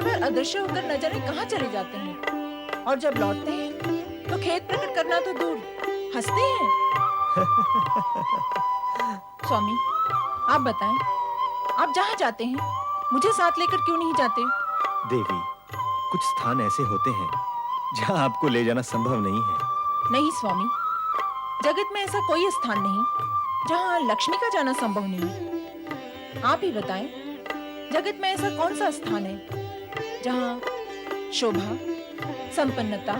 बार बार अदृश्य होकर न जाने कहाँ चले जाते हैं, और जब लौटते हैं तो खेद प्रकट करना तो दूर, हंसते हैं। स्वामी, आप बताएं, आप जहाँ जाते हैं मुझे साथ लेकर क्यों नहीं जाते? देवी, कुछ स्थान ऐसे होते हैं जहाँ आपको ले जाना संभव नहीं है। नहीं स्वामी, जगत में ऐसा कोई स्थान नहीं जहाँ लक्ष्मी का जाना संभव नहीं है। आप ही बताएं, जगत में ऐसा कौन सा स्थान है जहाँ शोभा, संपन्नता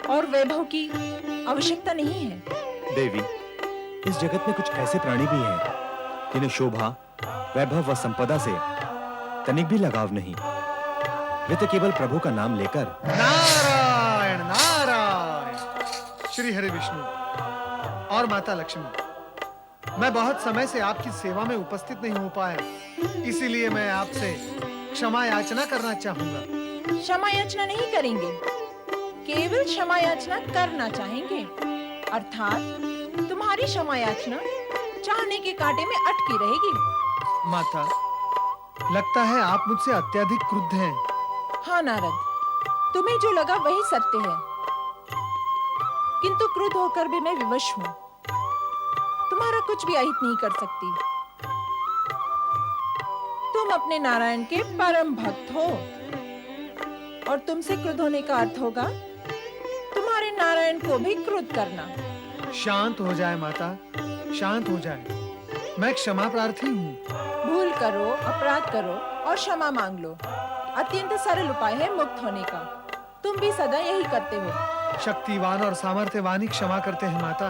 और वैभव की आवश्यकता नहीं है? देवी, इस जगत में कुछ ऐसे प्राणी भी हैं जिन्हें शोभा, वैभव व संपदा से तनिक भी लगाव नहीं। वे तो केवल प्रभु का नाम लेकर नारायण नारायण, श्री हरि विष्णु और माता लक्ष्मी, मैं बहुत समय से आपकी सेवा में उपस्थित नहीं हो पाया, इसीलिए मैं आपसे क्षमा याचना करना चाहूंगा। क्षमा याचना नहीं करेंगे, केवल क्षमा याचना करना चाहेंगे। अर्थात तुम्हारी क्षमा याचना चाहने के कांटे में अटकी रहेगी। माता, लगता है आप मुझसे अत्यधिक क्रुद्ध हैं। हाँ नारद, तुम्हें जो लगा वही सत्य है, किंतु क्रुद्ध होकर भी मैं विवश हूँ। तुम्हारा कुछ भी अहित नहीं कर सकती। तुम अपने नारायण के परम भक्त हो, और तुमसे क्रुद्ध होने का अर्थ होगा तुम्हारे नारायण को भी क्रुद्ध करना। शांत हो जाए माता, शांत हो जाए। मैं क्षमा प्रार्थी हूँ। भूल करो, अपराध करो और क्षमा मांग लो। अत्यंत सरल उपाय है मुक्त होने का। तुम भी सदा यही करते हो। शक्तिवान और सामर्थ्यवान ही क्षमा करते हैं माता,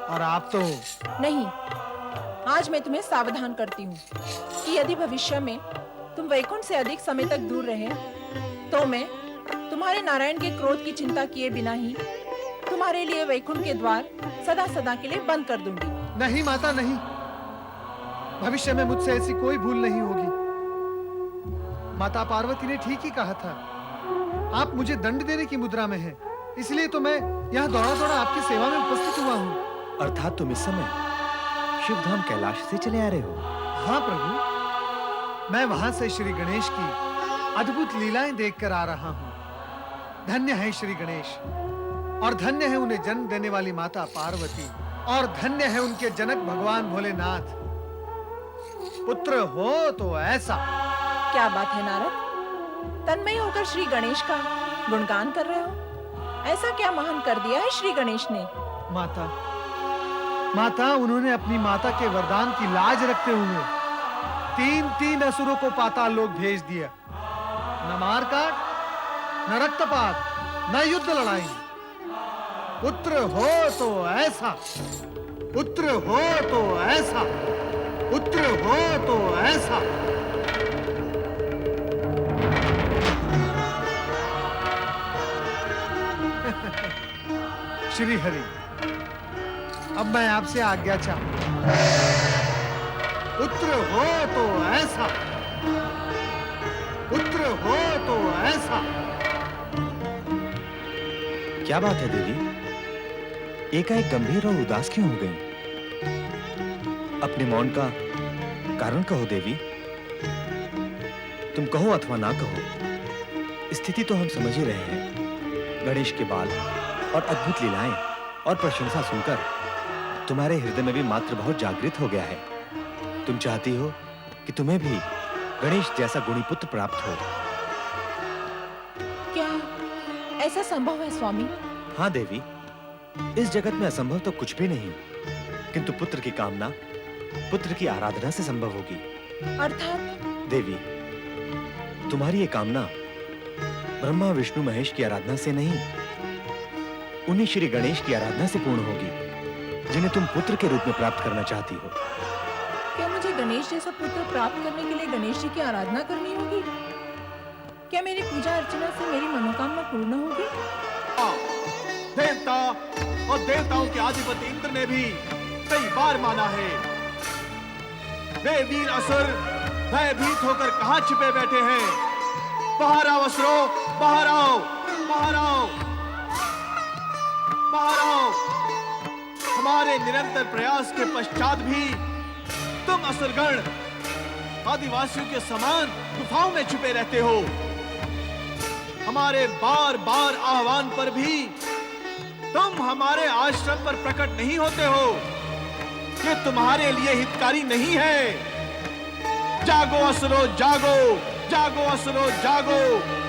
और आप तो नहीं। आज मैं तुम्हें सावधान करती हूँ कि यदि भविष्य में तुम वैकुंठ से अधिक समय तक दूर रहे तो मैं तुम्हारे नारायण के क्रोध की चिंता किए बिना ही तुम्हारे लिए वैकुंठ के द्वार सदा सदा के लिए बंद कर दूंगी। नहीं माता, नहीं। भविष्य में मुझसे ऐसी कोई भूल नहीं होगी। माता पार्वती ने ठीक ही कहा था, आप मुझे दंड देने की मुद्रा में हैं, इसलिए तो मैं यहाँ दौड़ा दौड़ा आपकी सेवा में उपस्थित हुआ हूँ। अर्थात तुम इस समय शिवधाम कैलाश से चले आ रहे हो? हाँ प्रभु, मैं वहां से श्री गणेश की अद्भुत लीलाएं देखकर आ रहा हूँ। धन्य है श्री गणेश, और धन्य है उन्हें जन्म देने वाली माता पार्वती, और धन्य है उनके जनक भगवान भोलेनाथ। पुत्र हो तो ऐसा। क्या बात है नारद, तन्मय होकर श्री गणेश का गुणगान कर रहे हो? ऐसा क्या महान कर दिया है श्री गणेश ने? माता, उन्होंने अपनी माता के वरदान की लाज रखते हुए 3 असुरों को पाताल लोक भेज दिया। न मारकाट, न रक्तपात, न युद्ध लड़ाई। पुत्र हो तो ऐसा, पुत्र हो तो ऐसा, पुत्र हो तो ऐसा। श्री हरि, अब मैं आपसे आज्ञा चाहूं। पुत्र हो तो ऐसा, पुत्र हो तो ऐसा। क्या बात है देवी, एकाएक गंभीर और उदास क्यों हो गई? अपने मौन का कारण कहो देवी। तुम कहो अथवा ना कहो, स्थिति तो हम समझ ही रहे हैं। गणेश के बाल और अद्भुत लीलाएं और प्रशंसा सुनकर तुम्हारे हृदय में भी मातृभाव जागृत हो गया है। तुम चाहती हो कि तुम्हें भी गणेश जैसा गुणी पुत्र प्राप्त हो। क्या ऐसा संभव है स्वामी? हाँ देवी, इस जगत में असंभव तो कुछ भी नहीं, किंतु पुत्र की कामना पुत्र की आराधना से संभव होगी। अर्थात? देवी, तुम्हारी ये कामना ब्रह्मा विष्णु महेश की आराधना से नहीं, उन्हीं श्री गणेश की आराधना से पूर्ण होगी, जिन्हें तुम पुत्र के रूप में प्राप्त करना चाहती हो। क्या मुझे गणेश जैसा पुत्र प्राप्त करने के लिए गणेश जी की आराधना करनी होगी? क्या मेरी पूजा अर्चना से मेरी मनोकामना पूर्ण होगी? देवता और देवताओं के अधिपति इंद्र ने भी कई बार माना है। वे वीर असुर भयभीत होकर कहां छिपे बैठे हैं? बाहर आओ असुरों, बाहर आओ, बाहर आओ, बाहर आओ। हमारे निरंतर प्रयास के पश्चात भी तुम असुरगण आदिवासियों के समान गुफाओं में छुपे रहते हो। हमारे बार बार आह्वान पर भी तुम हमारे आश्रम पर प्रकट नहीं होते हो। ये तुम्हारे लिए हितकारी नहीं है। जागो असुरो जागो, जागो असुरो जागो,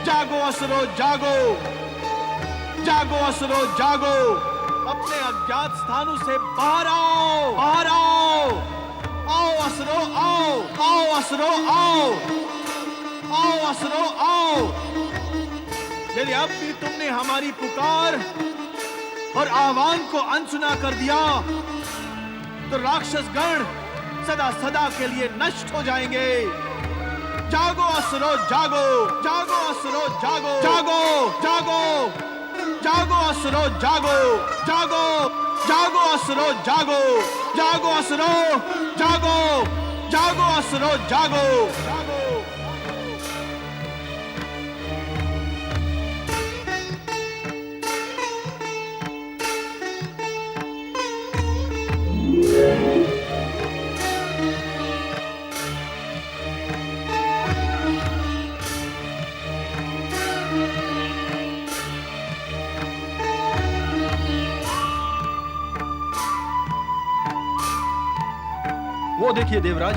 जागो असुरो जागो, जागो असुरो जागो। अपने अज्ञात स्थानों से बाहर आओ, बाहर आओ। आओ असुरो आओ, आओ असुरो आओ, आओ असुरो आओ। यदि अब भी तुमने हमारी पुकार और आह्वान को अनसुना कर दिया तो राक्षस गण सदा सदा के लिए नष्ट हो जाएंगे। जागो असुरो जागो, जागो असुरो जागो, जागो जागो, जागो असुरो जागो, जागो, जागो असुरो जागो, जागो असुरो जागो, जागो असुरो जागो, जागो। वो देखिए देवराज,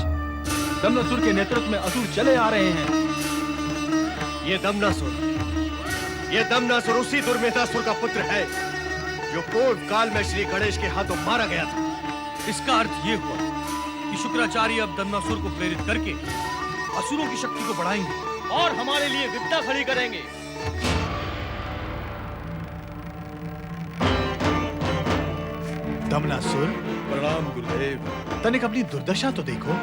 दमनासुर के नेतृत्व में असुर चले आ रहे हैं। ये दमनासुर उसी दुर्मेधासुर का पुत्र है जो पूर्व काल में श्री गणेश के हाथों मारा गया था। इसका अर्थ ये हुआ कि शुक्राचार्य अब दमनासुर को प्रेरित करके असुरों की शक्ति को बढ़ाएंगे और हमारे लिए विपदा खड़ी करेंगे। दमनासुर, प्रणाम गुरुदेव। तनिक अपनी दुर्दशा तो देखो।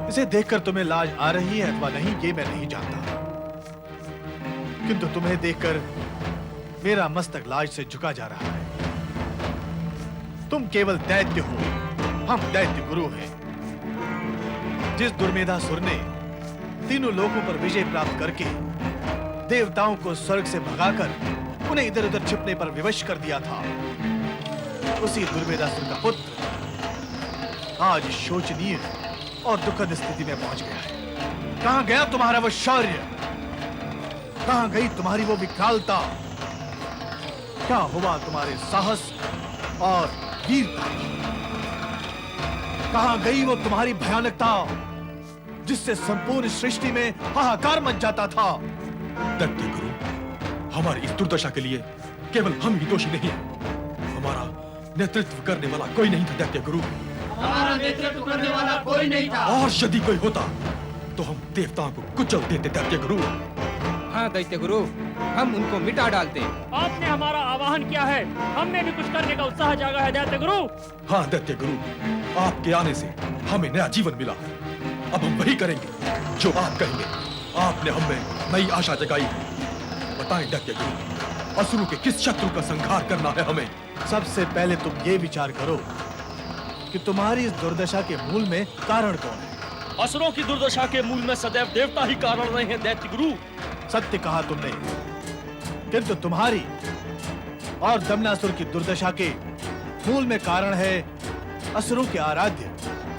इसे देखकर तुम्हें लाज आ रही है अथवा नहीं ये मैं नहीं जानता, किंतु तुम्हें देखकर मेरा मस्तक लाज से झुका जा रहा है। तुम केवल दैत्य हो, हम दैत्य गुरु हैं। जिस दुर्मेधासुर ने तीनों लोकों पर विजय प्राप्त करके देवताओं को स्वर्ग से भगाकर उन्हें इधर उधर छिपने पर विवश कर दिया था, उसी दुर्मेधासुर का पुत्र आज शोचनीय और दुखद स्थिति में पहुंच गया है। कहां गया तुम्हारा वो शौर्य? कहां गई तुम्हारी वो विकरालता? क्या हुआ तुम्हारे साहस और वीरता? कहां गई वो तुम्हारी भयानकता जिससे संपूर्ण सृष्टि में हाहाकार मच जाता था? दैत्य गुरु, हमारी इस दुर्दशा के लिए केवल हम ही दोषी नहीं हैं। हमारा नेतृत्व करने वाला कोई नहीं था दैत्य गुरु। हमारा नेतृत्व करने वाला कोई नहीं था। और यदि कोई होता तो हम देवताओं को कुचल देते दैत्य गुरु। हाँ दैत्य गुरु, हम उनको मिटा डालते। आपने हमारा आवाहन किया है, हमने भी कुछ करने का उत्साह जागा है दैत्य गुरु। हाँ दैत्य गुरु, आपके आने से हमें नया जीवन मिला। अब हम वही करेंगे जो आप कहेंगे। आपने हमें नई आशा जगाई है। बताएं दैत्य गुरु, असुरों के किस शत्रु का संहार करना है हमें? सबसे पहले तुम ये विचार करो कि तुम्हारी इस दुर्दशा के मूल में कारण कौन है। असुरों की दुर्दशा के मूल में सदैव देवता ही कारण रहे हैं दैत्य गुरु। सत्य कहा तुमने, किंतु तुम्हारी और दमनासुर की दुर्दशा के मूल में कारण है असुरों के आराध्य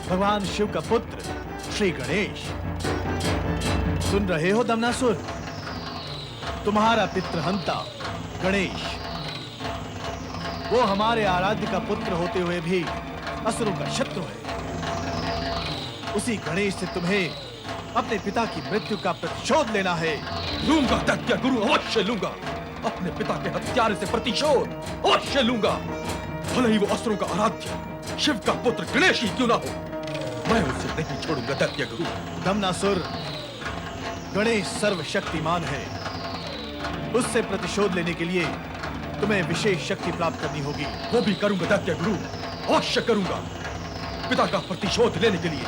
भगवान शिव का पुत्र श्री गणेश। सुन रहे हो दमनासुर? तुम्हारा पितृहंता गणेश, वो हमारे आराध्य का पुत्र होते हुए भी असुरों का शत्रु है। उसी गणेश से तुम्हें अपने पिता की मृत्यु का प्रतिशोध लेना है। लूंगा दैत्य गुरु, अवश्य लूंगा। अपने पिता के हत्यारे से प्रतिशोध अवश्य लूंगा। भले ही वो असुरों का आराध्य शिव का पुत्र गणेश ही क्यों ना हो, मैं उसे नहीं छोड़ूंगा दैत्य गुरु। दमनासुर, गणेश सर्वशक्तिमान है। उससे प्रतिशोध लेने के लिए तुम्हें विशेष शक्ति प्राप्त करनी होगी। वो भी करूंगा दैत्य गुरु, अवश्य करूंगा। पिता का प्रतिशोध लेने के लिए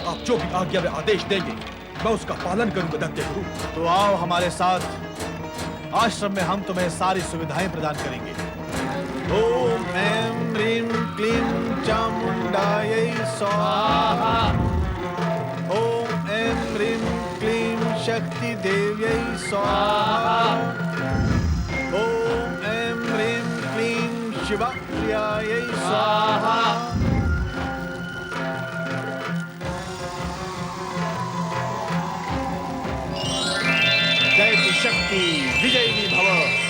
आप जो भी आज्ञा में आदेश देंगे मैं उसका पालन करूंगा दैत्य गुरु। तो आओ हमारे साथ, आश्रम में हम तुम्हें सारी सुविधाएं प्रदान करेंगे। ओम ऐं ह्रीं क्लीं चामुंडायै स्वाहा। ओम ऐं ह्रीं क्लीं शक्ति देव्यै स्वाहा। ओम ऐं ह्रीं क्लीं शिवाय स्वाहा। शक्ति विजयी भव।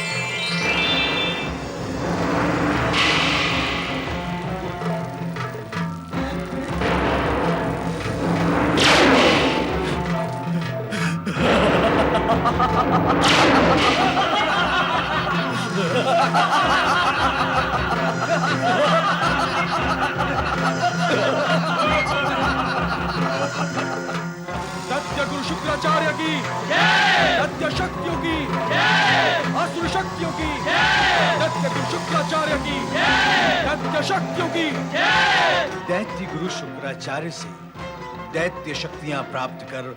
सत्य गुरु शुक्राचार्य की सत्य शक्तियों की असुर शक्तियों की सत्य गुरु शुक्राचार्य की सत्य शक्तियों की दैत्य गुरु शुक्राचार्य से दैत्य शक्तियां प्राप्त कर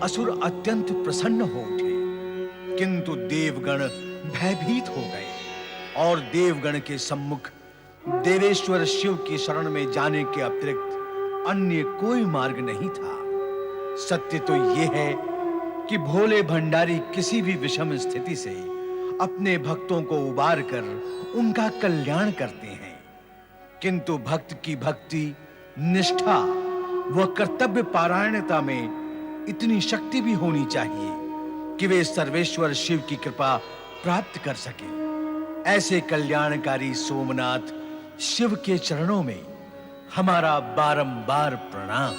असुर अत्यंत प्रसन्न हो उठे, किंतु देवगण भयभीत हो गए और देवगण के सम्मुख देवेश्वर शिव की शरण में जाने के अतिरिक्त अन्य कोई मार्ग नहीं था। सत्य तो यह है कि भोले भंडारी किसी भी विषम स्थिति से अपने भक्तों को उबार कर उनका कल्याण करते हैं, किंतु भक्त की भक्ति, निष्ठा व कर्तव्य पारायणता में इतनी शक्ति भी होनी चाहिए कि वे सर्वेश्वर शिव की कृपा प्राप्त कर सके। ऐसे कल्याणकारी सोमनाथ शिव के चरणों में हमारा बारंबार प्रणाम।